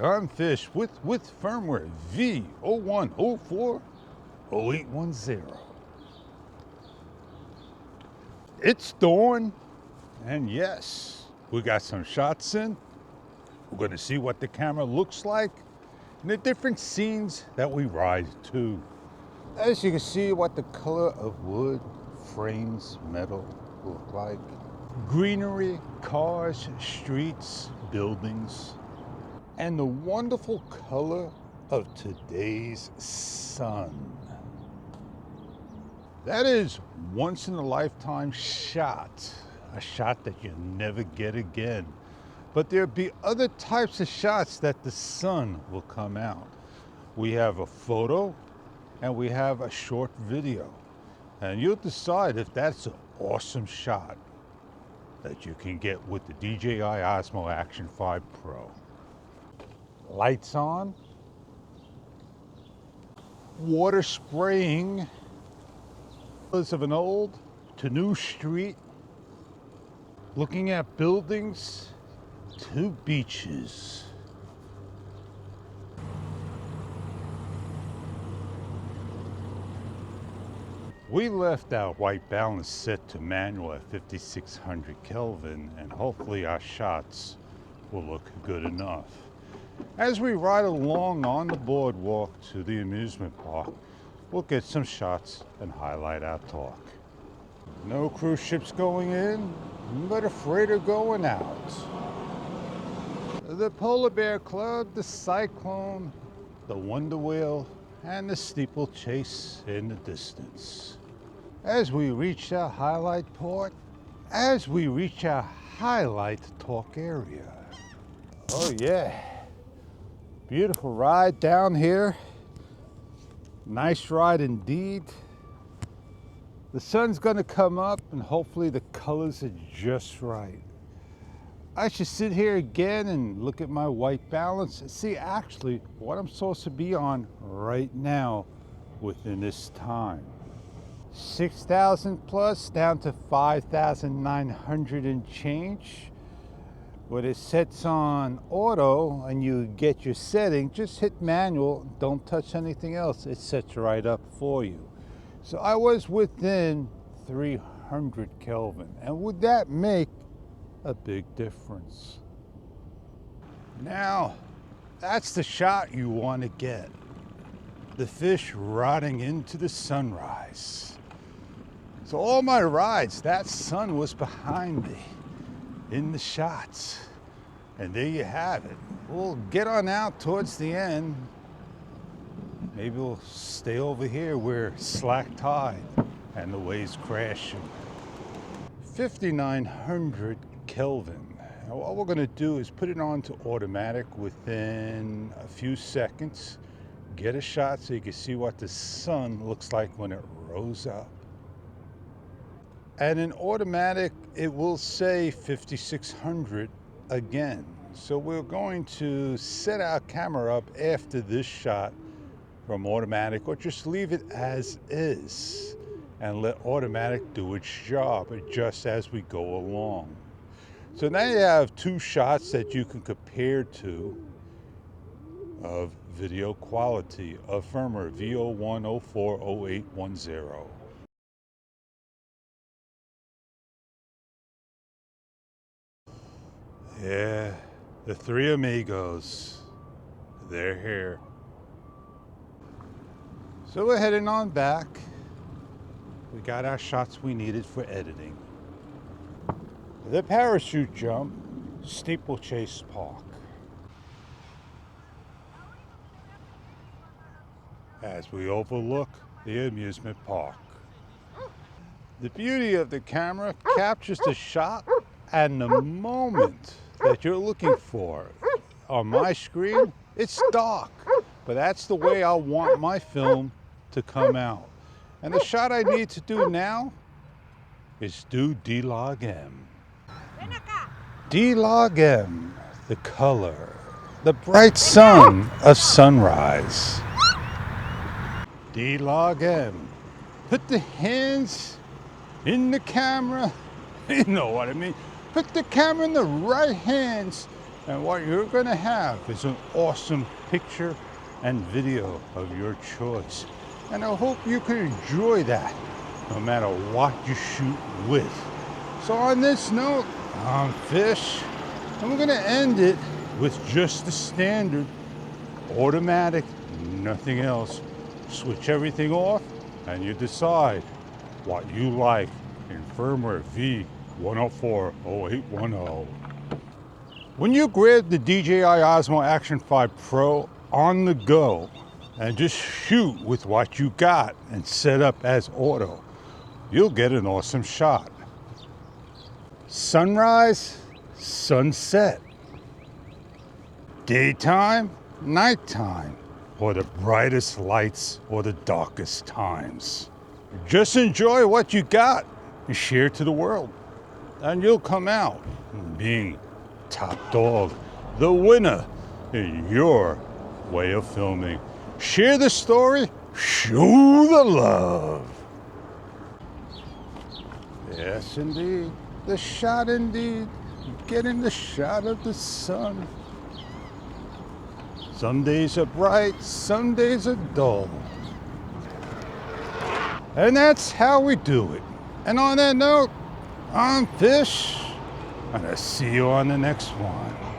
I'm Fish with firmware V01.04.0810. It's dawn, and yes, we got some shots in. We're going to see what the camera looks like and the different scenes that we ride to. As you can see, what the color of wood, frames, metal look like. Greenery, cars, streets, buildings, and the wonderful color of today's sun. That is once in a lifetime shot, a shot that you never get again. But there'll be other types of shots that the sun will come out. We have a photo and we have a short video. And you'll decide if that's an awesome shot that you can get with the DJI Osmo Action 5 Pro. Lights on, water spraying of an old to new street, looking at buildings to beaches. We left our white balance set to manual at 5600 Kelvin, and hopefully our shots will look good enough. As we ride along on the boardwalk to the amusement park, we'll get some shots and highlight our talk. No cruise ships going in, but a freighter going out. The Polar Bear Club, the Cyclone, the Wonder Wheel, and the steeplechase in the distance. As we reach our highlight talk area. Oh yeah, beautiful ride down here. Nice ride indeed. The sun's gonna come up and hopefully the colors are just right. I should sit here again and look at my white balance and see actually what I'm supposed to be on right now within this time. 6,000 plus down to 5,900 and change. When it sets on auto and you get your setting, just hit manual, don't touch anything else. It sets right up for you. So I was within 300 Kelvin, and would that make a big difference? Now, that's the shot you want to get. The fish riding into the sunrise. So all my rides, that sun was behind me in the shots. And there you have it. We'll get on out towards the end. Maybe we'll stay over here where slack tide and the waves crashing. 5,900 Kelvin. Now what we're gonna do is put it on to automatic within a few seconds. Get a shot so you can see what the sun looks like when it rose up. And in automatic, it will say 5,600 again. So we're going to set our camera up after this shot from automatic, or just leave it as is and let automatic do its job, adjust as we go along. So now you have two shots that you can compare to of video quality of firmware V01.04.0810. Yeah, the three amigos, they're here. So we're heading on back. We got our shots we needed for editing. The parachute jump, steeplechase park. As we overlook the amusement park. The beauty of the camera captures the shot and the moment that you're looking for. On my screen, it's dark, but that's the way I want my film to come out. And the shot I need to do now is do D-Log M. D-Log M, the color, the bright sun of sunrise. D-Log M, put the hands in the camera, you know what I mean. Put the camera in the right hands And what you're gonna have is an awesome picture and video of your choice. And I hope you can enjoy that no matter what you shoot with. So on this note, I'm Fish, and we're gonna end it with just the standard automatic, nothing else. Switch everything off and you decide what you like in firmware V01.04.0810. When you grab the DJI Osmo Action 5 Pro on the go and just shoot with what you got and set up as auto, you'll get an awesome shot. Sunrise, sunset, daytime, nighttime, or the brightest lights or the darkest times. Just enjoy what you got and share it to the world, and you'll come out being top dog, the winner in your way of filming. Share the story, show the love. Yes, indeed, the shot indeed, getting the shot of the sun. Some days are bright, some days are dull. And that's how we do it. And on that note, I'm Fish, and I'll see you on the next one.